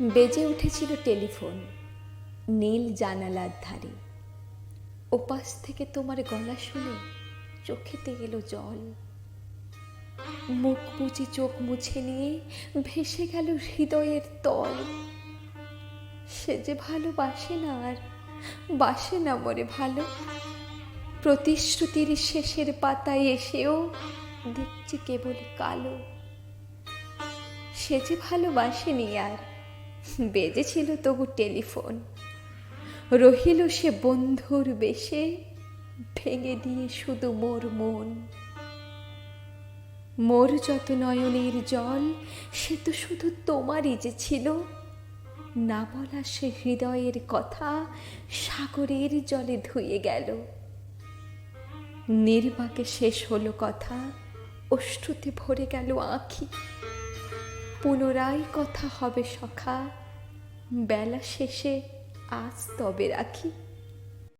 বেজে উঠেছিল টেলিফোন নীল জানালার ধারে। ওপাশ থেকে তোমার গলা শুনে চোখেতে এলো জল। মুখ বুজে চোখ মুছে নিয়ে ভেসে গেল হৃদয়ের তল। সে যে ভালোবাসে না, আর বাসে না মরে ভালো। প্রতিশ্রুতির শেষের পাতায় এসেও দেখছি কেবল কালো। সে যে ভালোবাসেনি আর, বেজেছিল তবু টেলিফোন। রহিল সে বন্ধুর বেশে, ভেঙে দিয়ে শুধু মোর মন। মোর যত নয়নের জল সে তো শুধু তোমারই যে ছিল। না বলা সে হৃদয়ের কথা সাগরের জলে ধুয়ে গেল। নির্বাকে শেষ হলো কথা, অশ্রুতে ভরে গেল আঁখি। পুনরায় কথা হবে সখা, বেলা শেষে আজ তবে রাখি।